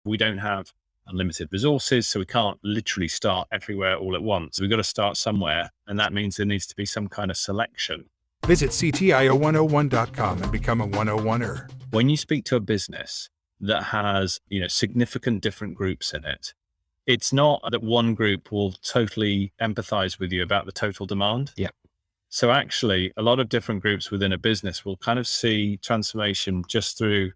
We don't have unlimited resources, so we can't literally start everywhere all at once. We've got to start somewhere, and that means there needs to be some kind of selection. Visit CTIO101.com and become a 101er. When you speak to a business that has, significant different groups in it, it's not that one group will totally empathize with you about the total demand. Yeah. So actually, a lot of different groups within a business will kind of see transformation just through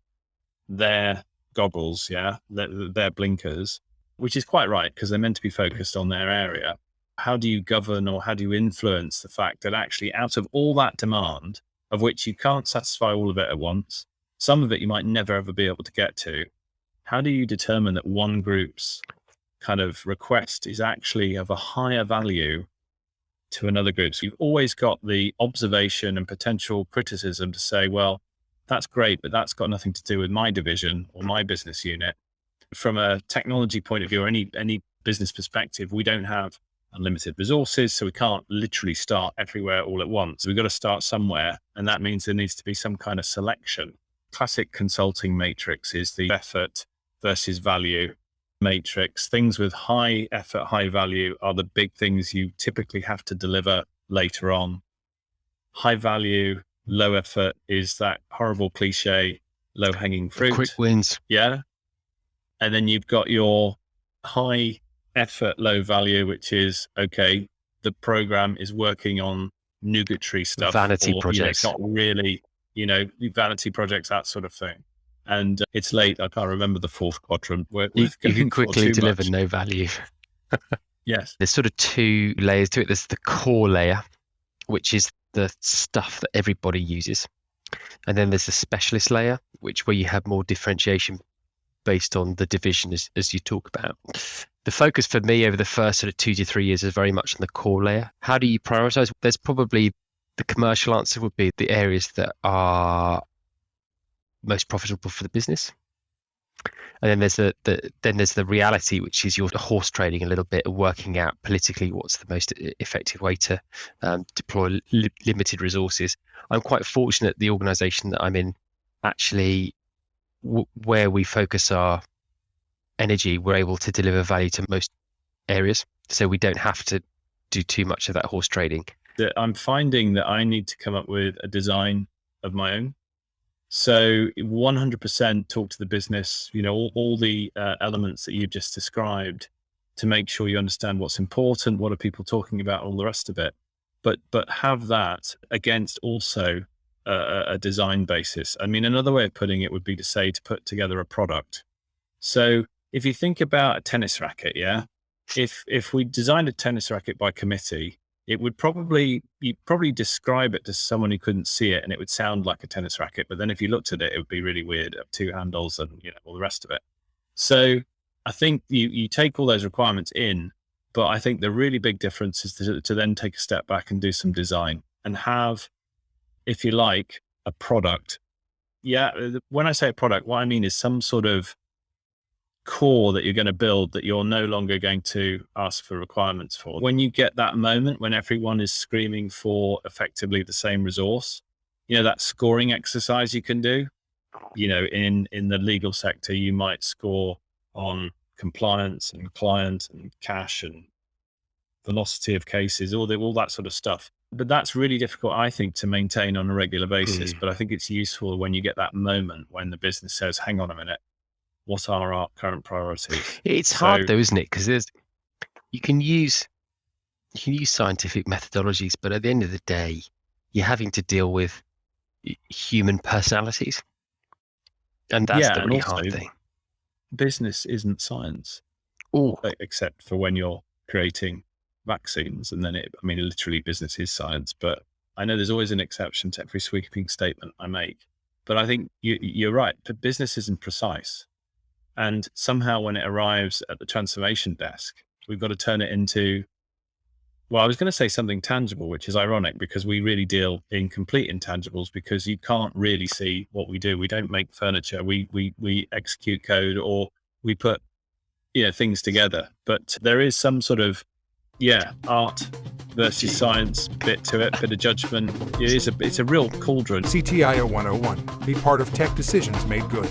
their goggles, their blinkers, which is quite right because they're meant to be focused on their area. How do you govern or how do you influence the fact that actually out of all that demand, of which you can't satisfy all of it at once, some of it you might never ever be able to get to, how do you determine that one group's kind of request is actually of a higher value to another group? So you've always got the observation and potential criticism to say, well, that's great, but that's got nothing to do with my division or my business unit. From a technology point of view or any business perspective, we don't have unlimited resources, so we can't literally start everywhere all at once. We've got to start somewhere, and that means there needs to be some kind of selection. Classic consulting matrix is the effort versus value matrix. Things with high effort, high value are the big things you typically have to deliver later on. High value, low effort is that horrible cliche, low hanging fruit. The quick wins. Yeah. And then you've got your high effort, low value, which is, okay, the program is working on nugatory stuff. Vanity projects. It's not really, vanity projects, that sort of thing. And it's late. I can't remember the fourth quadrant. You can quickly deliver no value. Yes. There's sort of two layers to it. There's the core layer, which is the stuff that everybody uses. And then there's the specialist layer, where you have more differentiation based on the division as you talk about. The focus for me over the first sort of 2 to 3 years is very much on the core layer. How do you prioritize? There's probably the commercial answer would be the areas that are most profitable for the business. And then there's the reality, which is your horse trading a little bit, working out politically what's the most effective way to deploy limited resources. I'm quite fortunate the organization that I'm in, actually, where we focus our energy, we're able to deliver value to most areas. So we don't have to do too much of that horse trading. I'm finding that I need to come up with a design of my own. So 100% talk to the business, all the elements that you've just described to make sure you understand what's important, what are people talking about, all the rest of it. But have that against also a design basis. I mean, another way of putting it would be to say to put together a product. So if you think about a tennis racket, if we designed a tennis racket by committee, it would you'd probably describe it to someone who couldn't see it and it would sound like a tennis racket. But then if you looked at it, it would be really weird, have two handles and all the rest of it. So I think you take all those requirements in, but I think the really big difference is to then take a step back and do some design and have, if you like, a product. Yeah. When I say a product, what I mean is some sort of core that you're going to build that you're no longer going to ask for requirements for. When you get that moment when everyone is screaming for effectively the same resource, that scoring exercise you can do, in the legal sector, you might score on compliance and client and cash and velocity of cases, all that sort of stuff. But that's really difficult, I think, to maintain on a regular basis. But I think it's useful when you get that moment when the business says, hang on a minute, what are our current priorities? It's hard though, isn't it? Because you can use scientific methodologies, but at the end of the day, you're having to deal with human personalities. And that's the really hard thing. Business isn't science. Except for when you're creating vaccines. And then literally business is science. But I know there's always an exception to every sweeping statement I make. But I think you're right. But business isn't precise. And somehow when it arrives at the transformation desk, we've got to turn it into, well, I was going to say something tangible, which is ironic because we really deal in complete intangibles because you can't really see what we do. We don't make furniture. We execute code or we put, things together. But there is some sort of, art versus science bit to it, bit of judgment. It's a real cauldron. CTIO 101. Be part of Tech Decisions Made Good.